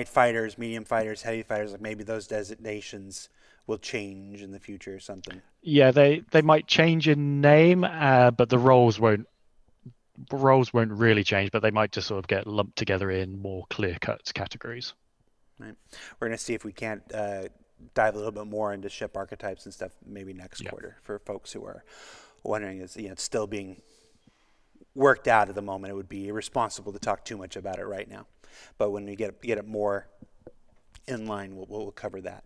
fighters, medium fighters, heavy fighters. Like maybe those designations will change in the future or something. Yeah, they might change in name, but the roles won't really change. But they might just sort of get lumped together in more clear-cut categories. Right. We're going to see if we can't dive a little bit more into ship archetypes and stuff maybe next quarter for folks who are wondering. It's still being worked out at the moment. It would be irresponsible to talk too much about it right now. But when we get it more in line, we'll cover that.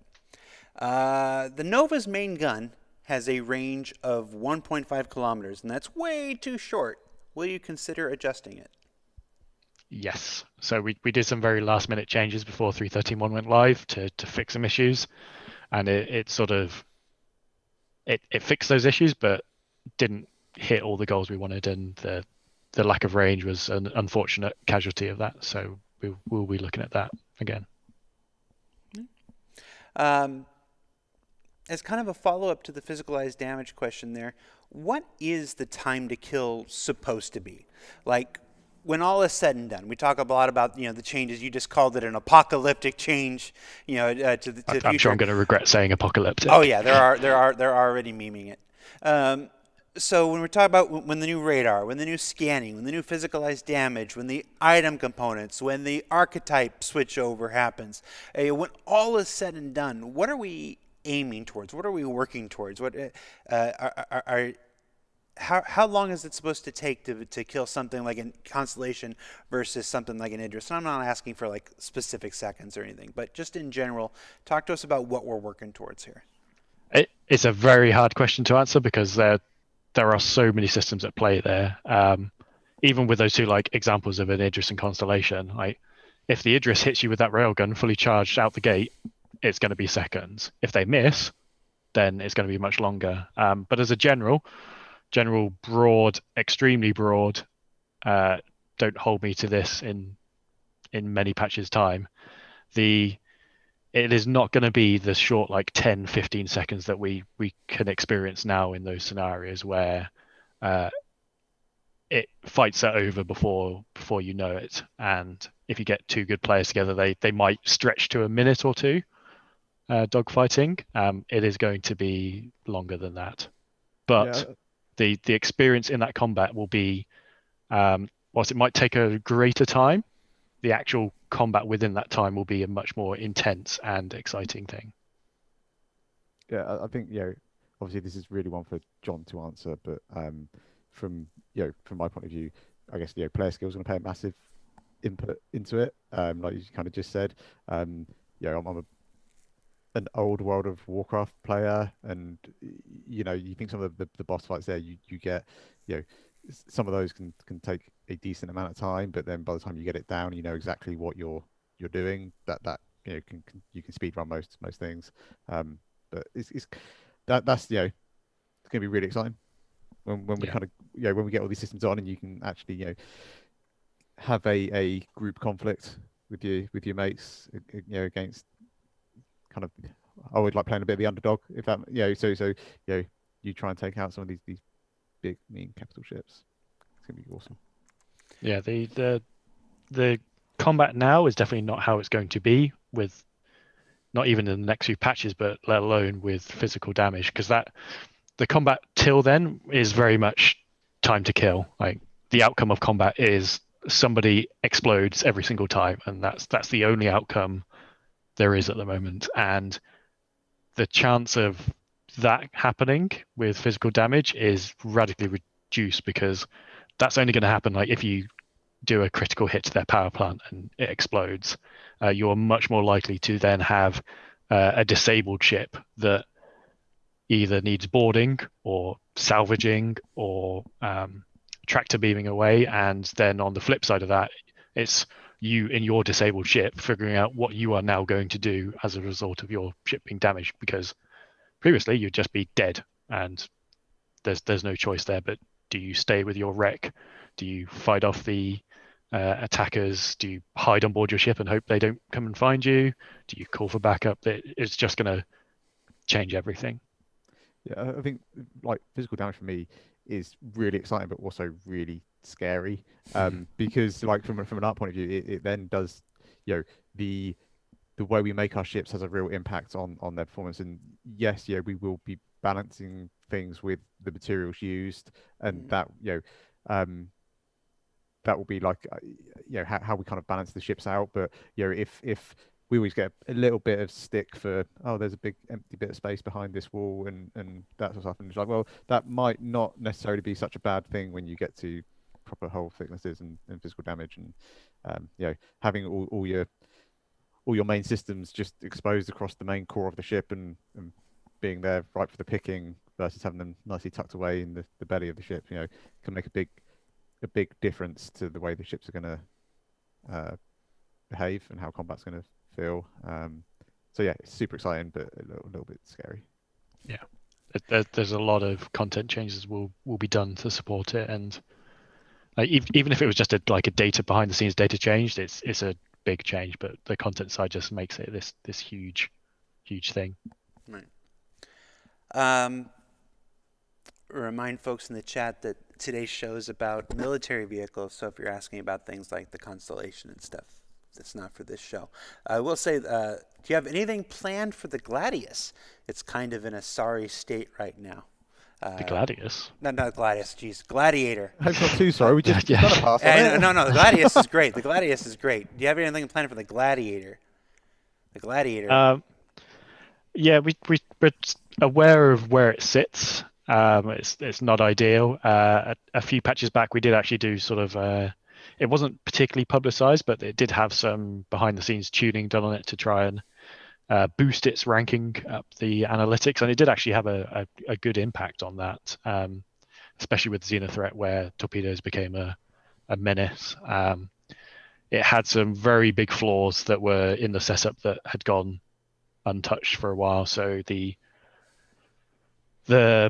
The Nova's main gun has a range of 1.5 kilometers, and that's way too short. Will you consider adjusting it? Yes. So we did some very last minute changes before 3.13.1 went live to fix some issues, and it sort of it fixed those issues, but didn't hit all the goals we wanted, and the lack of range was an unfortunate casualty of that. So we'll be looking at that again. As kind of a follow-up to the physicalized damage question there, what is the time to kill supposed to be? Like, when all is said and done, we talk a lot about the changes. You just called it an apocalyptic change, to the future. I'm sure I'm going to regret saying apocalyptic. Oh yeah, they're already memeing it. So when we're talking about when the new radar, when the new scanning, when the new physicalized damage, when the item components, when the archetype switchover happens, when all is said and done, what are we aiming towards? What are we working towards? What how long is it supposed to take to kill something like a Constellation versus something like an Idris? And I'm not asking for like specific seconds or anything, but just in general, talk to us about what we're working towards here. It's a very hard question to answer because there are so many systems at play there. Even with those two like examples of an Idris and Constellation, like if the Idris hits you with that railgun fully charged out the gate, it's going to be seconds. If they miss, then it's going to be much longer. But as a general broad, extremely broad, don't hold me to this in many patches time, it is not going to be the short like 10-15 seconds that we can experience now in those scenarios where fights are over before you know it. And if you get two good players together, they might stretch to a minute or two dogfighting. It is going to be longer than that, but the experience in that combat will be, whilst it might take a greater time, the actual combat within that time will be a much more intense and exciting thing. Yeah, I think obviously this is really one for John to answer, but from my point of view, I guess player skills are going to play a massive input into it. Like you kind of just said, I'm an old World of Warcraft player, and you think some of the boss fights there, you get some of those can take a decent amount of time, but then by the time you get it down, you know exactly what you're doing. That you can speed run most things. But that's it's going to be really exciting when we kind of when we get all these systems on and you can actually have a group conflict with your mates against kind of, I would like playing a bit of the underdog, if that so you try and take out some of these big mean capital ships. It's gonna be awesome. Yeah, the combat now is definitely not how it's going to be, with not even in the next few patches, but let alone with physical damage, because the combat till then is very much time to kill. Like the outcome of combat is somebody explodes every single time, and that's the only outcome there is at the moment. And the chance of that happening with physical damage is radically reduced, because that's only going to happen like if you do a critical hit to their power plant and it explodes. You're much more likely to then have a disabled ship that either needs boarding or salvaging or tractor beaming away. And then on the flip side of that, it's you in your disabled ship figuring out what you are now going to do as a result of your ship being damaged, because previously you'd just be dead and there's no choice there. But do you stay with your wreck? Do you fight off the attackers? Do you hide on board your ship and hope they don't come and find you? Do you call for backup? It's just going to change everything. Yeah, I think like physical damage for me is really exciting, but also really scary. Because like from an art point of view, it then does, the way we make our ships has a real impact on their performance. And yes, we will be balancing things with the materials used, and that that will be like how we kind of balance the ships out. But if we always get a little bit of stick for, oh, there's a big empty bit of space behind this wall and that sort of stuff, and it's like, well, that might not necessarily be such a bad thing when you get to proper hull thicknesses and physical damage, and having all your main systems just exposed across the main core of the ship and being there right for the picking versus having them nicely tucked away in the belly of the ship, can make a big difference to the way the ships are going to behave and how combat's going to feel. So yeah, it's super exciting, but a little bit scary. Yeah, there's a lot of content changes will be done to support it, and like, even if it was just a data behind the scenes data change, it's a big change, but the content side just makes it this huge thing. Right. Remind folks in the chat that today's show is about military vehicles, so if you're asking about things like the Constellation and stuff, that's not for this show. I will say, do you have anything planned for the Gladius? It's kind of in a sorry state right now. The Gladius? No, not Gladius, geez. Gladiator. It's not too sorry, we just got a pass on it. No, the Gladius is great. The Gladius is great. Do you have anything planned for the Gladiator? The Gladiator. Yeah, we're aware of where it sits. It's not ideal. A few patches back, we did actually do sort of. It wasn't particularly publicized, but it did have some behind-the-scenes tuning done on it to try and boost its ranking up the analytics, and it did actually have a good impact on that, especially with Xena threat, where torpedoes became a menace. It had some very big flaws that were in the setup that had gone untouched for a while. So the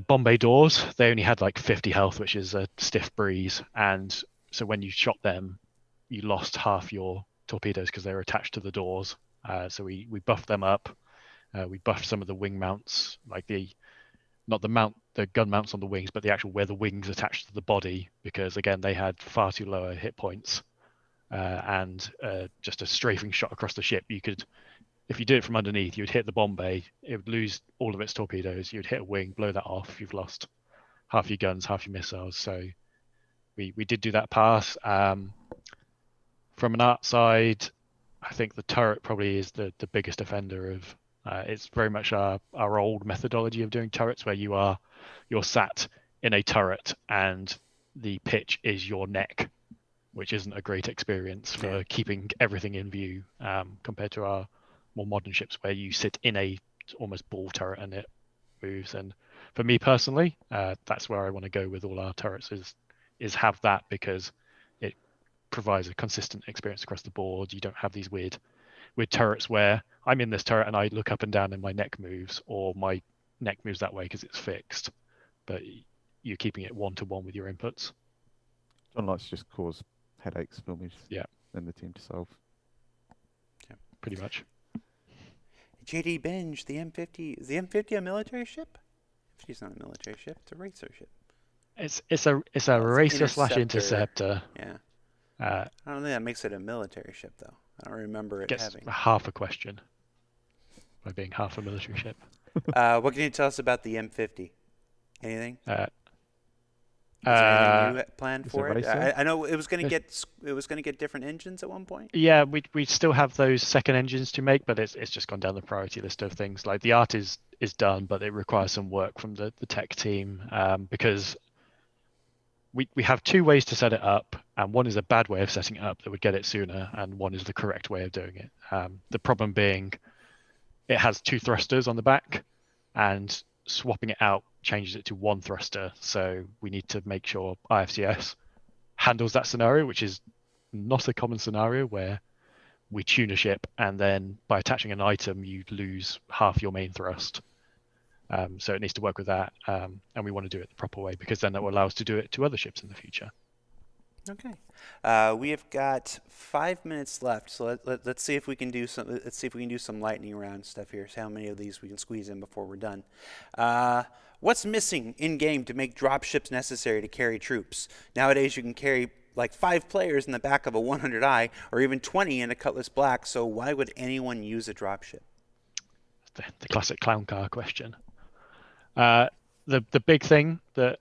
bomb bay doors, they only had like 50 health, which is a stiff breeze, and so when you shot them, you lost half your torpedoes because they were attached to the doors. So we buffed them up. We buffed some of the wing mounts, like the gun mounts on the wings, but the actual where the wings attached to the body, because again they had far too low hit points, and just a strafing shot across the ship, you could, if you did it from underneath, you would hit the bomb bay, it would lose all of its torpedoes. You would hit a wing, blow that off, you've lost half your guns, half your missiles. So we did do that pass. From an art side, I think the turret probably is the biggest offender of. It's very much our old methodology of doing turrets, where you're sat in a turret and the pitch is your neck, which isn't a great experience for keeping everything in view, compared to our more modern ships where you sit in a almost ball turret and it moves. And for me personally, that's where I want to go with all our turrets, is have that, because it provides a consistent experience across the board. You don't have these weird turrets where I'm in this turret and I look up and down and my neck moves, or my neck moves that way because it's fixed, but you're keeping it one-to-one with your inputs. John likes to just cause headaches for me. Yeah. And the team to solve. Yeah, pretty much. JD Binge, the M50. Is the M50 a military ship? It's not a military ship. It's a racer ship. It's a racer / interceptor. Yeah. I don't think that makes it a military ship, though. I don't remember it having. Half a question by being half a military ship. What can you tell us about the M50? Anything? Is there anything new planned for it? I know it was going to get different engines at one point. Yeah, we still have those second engines to make, but it's just gone down the priority list of things. Like the art is done, but it requires some work from the tech team, because we have two ways to set it up, and one is a bad way of setting it up that would get it sooner, and one is the correct way of doing it. The problem being it has two thrusters on the back, and swapping it out changes it to one thruster. So we need to make sure IFCS handles that scenario, which is not a common scenario, where we tune a ship and then by attaching an item you lose half your main thrust. So it needs to work with that, and we want to do it the proper way, because then that will allow us to do it to other ships in the future. Okay. We have got 5 minutes left, so let's see if we can do some. Let's see if we can do some lightning round stuff here. See how many of these we can squeeze in before we're done. What's missing in game to make dropships necessary to carry troops? Nowadays, you can carry like 5 players in the back of a 100i, or even 20 in a Cutlass Black. So why would anyone use a dropship? The classic clown car question. The big thing that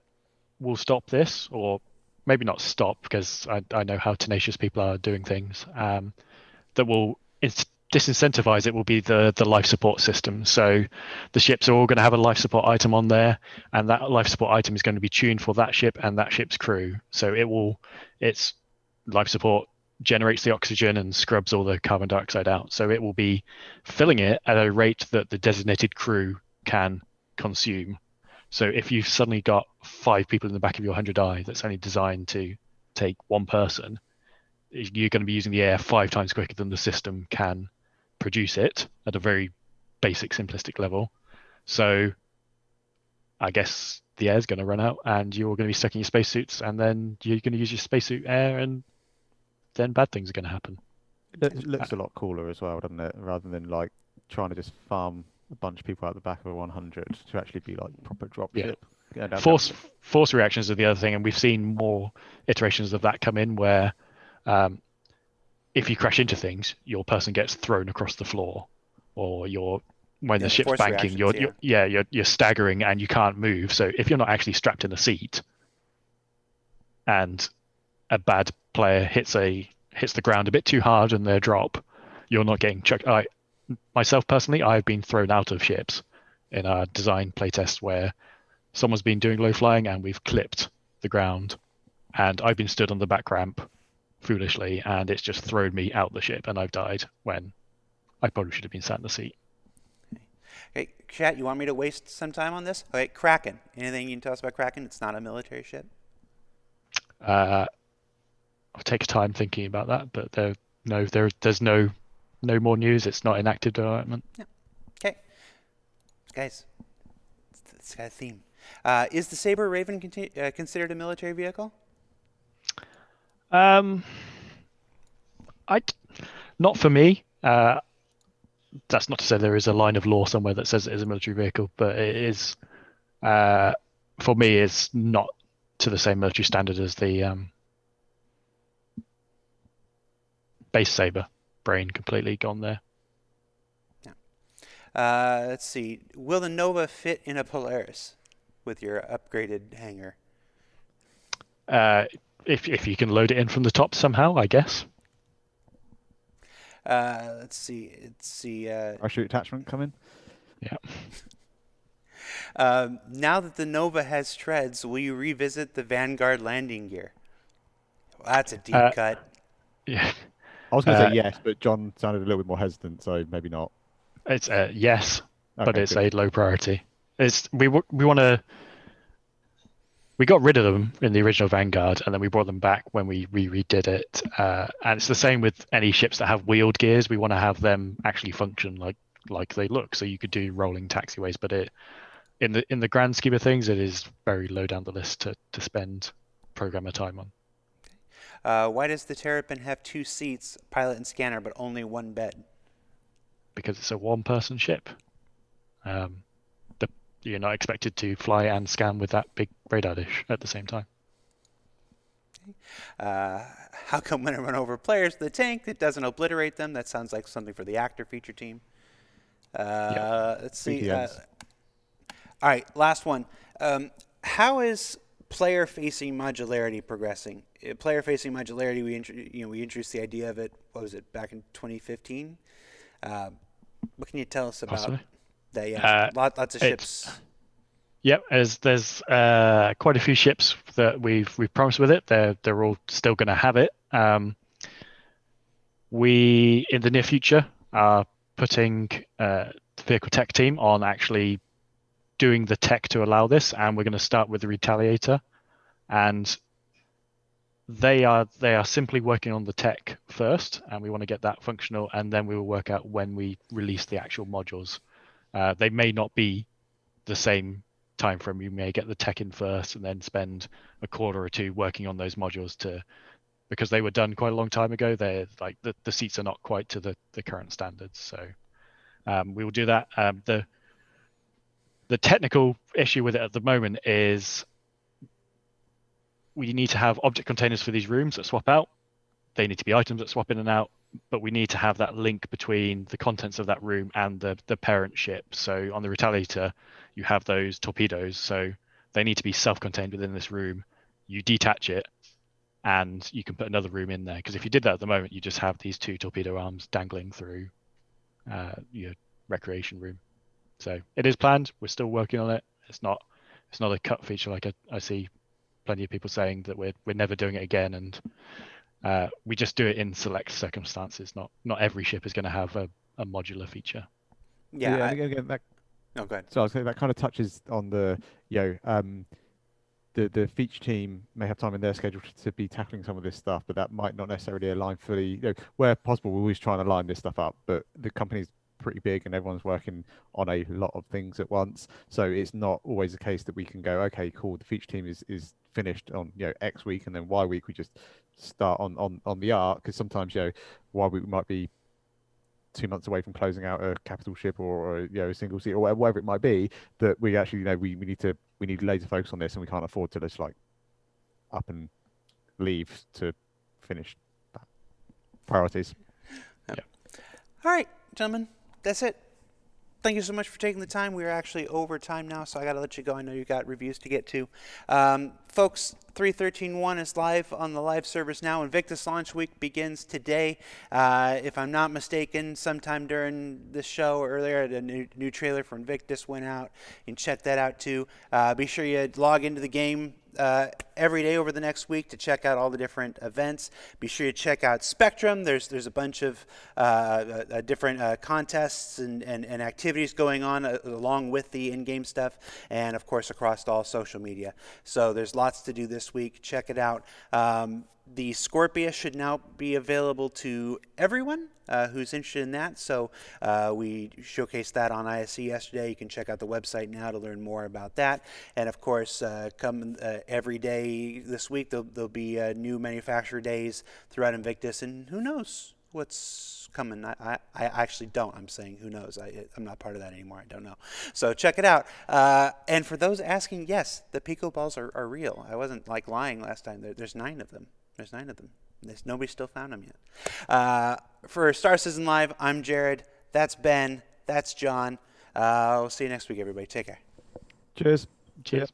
will stop this, or maybe not stop, because I know how tenacious people are doing things, that will disincentivize it, will be the life support system. So the ships are all going to have a life support item on there, and that life support item is going to be tuned for that ship and that ship's crew. So its life support generates the oxygen and scrubs all the carbon dioxide out. So it will be filling it at a rate that the designated crew can consume. So if you've suddenly got 5 people in the back of your 100i that's only designed to take 1 person, you're going to be using the air 5 times quicker than the system can produce it at a very basic, simplistic level. So I guess the air is going to run out, and you're going to be stuck in your spacesuits, and then you're going to use your spacesuit air, and then bad things are going to happen. It looks a lot cooler as well, doesn't it? Rather than like trying to just farm a bunch of people out the back of a 100 to actually be like proper dropship. Force reactions are the other thing, and we've seen more iterations of that come in where if you crash into things, your person gets thrown across the floor, or when the ship's banking, you're staggering and you can't move. So if you're not actually strapped in a seat, and a bad player hits the ground a bit too hard and they drop, you're not getting chucked. Myself personally, I've been thrown out of ships in our design playtest where someone's been doing low flying and we've clipped the ground, and I've been stood on the back ramp foolishly, and it's just thrown me out the ship, and I've died when I probably should have been sat in the seat. Okay, chat, you want me to waste some time on this? Okay, Kraken. Anything you can tell us about Kraken? It's not a military ship. I'll take time thinking about that, but there's no more news. It's not in active development. Yeah. Okay. Guys, it's got a theme. Is the Sabre Raven considered a military vehicle? Not for me. That's not to say there is a line of law somewhere that says it is a military vehicle, but it is, for me, it's not to the same military standard as the base Sabre. Brain completely gone there. Yeah. Let's see. Will the Nova fit in a Polaris with your upgraded hangar? If you can load it in from the top somehow, I guess. Let's see. Parachute attachment coming. Yeah. Now that the Nova has treads, will you revisit the Vanguard landing gear? Well, that's a deep cut. Yeah. I was going to say yes, but John sounded a little bit more hesitant, so maybe not. It's yes, okay, but it's good. a low priority. We got rid of them in the original Vanguard, and then we brought them back when we redid it. And it's the same with any ships that have wheeled gears. We want to have them actually function like they look. So you could do rolling taxiways, but in the grand scheme of things, it is very low down the list to spend programmer time on. Why does the Terrapin have 2 seats, pilot and scanner, but only 1 bed? Because it's a 1-person ship. You're not expected to fly and scan with that big radar dish at the same time. How come when I run over players with the tank, it doesn't obliterate them? That sounds like something for the actor feature team. Let's see. All right, last one. How is player-facing modularity progressing? Player-facing modularity, we introduced the idea of it. What was it, back in 2015? What can you tell us about Possibly. that? Yeah, lots of ships. Yep, there's quite a few ships that we've promised with it. They're all still going to have it. We in the near future are putting the vehicle tech team on actually doing the tech to allow this, and we're going to start with the Retaliator, and they are simply working on the tech first, and we want to get that functional, and then we will work out when we release the actual modules. They may not be the same time frame. You may get the tech in first and then spend a quarter or two working on those modules because they were done quite a long time ago. They're like the seats are not quite to the current standards. So we will do that. The technical issue with it at the moment is we need to have object containers for these rooms that swap out. They need to be items that swap in and out, but we need to have that link between the contents of that room and the parent ship. So on the Retaliator, you have those torpedoes, so they need to be self-contained within this room. You detach it, and you can put another room in there. Because if you did that at the moment, you just have these two torpedo arms dangling through your recreation room. So it is planned. We're still working on it. It's not a cut feature like I see plenty of people saying that we're never doing it again, and we just do it in select circumstances. Not every ship is going to have a modular feature. Yeah. And again, that. Oh, go ahead. So I was saying that kind of touches on the the feature team may have time in their schedule to be tackling some of this stuff, but that might not necessarily align fully. Where possible, we're always trying to line this stuff up, but the company's pretty big and everyone's working on a lot of things at once, so it's not always the case that we can go, okay, cool, the feature team is finished on X week, and then Y week we just start on the art, because sometimes Y week might be 2 months away from closing out a capital ship or a single seat or whatever it might be, that we actually we need laser focus on this, and we can't afford to just like up and leave to finish that. Priorities. Yep. All right, gentlemen, that's it. Thank you so much for taking the time. We're actually over time now, so I got to let you go. I know you got reviews to get to. Folks, 3.13.1 is live on the live servers now. Invictus Launch Week begins today. If I'm not mistaken, sometime during this show or earlier, a new trailer for Invictus went out. You can check that out too. Be sure you log into the game every day over the next week to check out all the different events. Be sure you check out Spectrum. There's a bunch of different contests and activities going on along with the in-game stuff, and of course across all social media. So there's lots to do this week. Check it out. The Scorpia should now be available to everyone who's interested in that. So we showcased that on ISC yesterday. You can check out the website now to learn more about that. And of course, come every day this week, there'll be new manufacturer days throughout Invictus. And who knows what's coming? I actually don't. I'm saying who knows. I'm not part of that anymore. I don't know. So check it out. And for those asking, yes, the Pico balls are real. I wasn't like lying last time. There's 9 of them. There's 9 of them. Nobody's still found them yet. For Star Citizen Live, I'm Jared. That's Ben. That's John. We'll see you next week, everybody. Take care. Cheers. Cheers.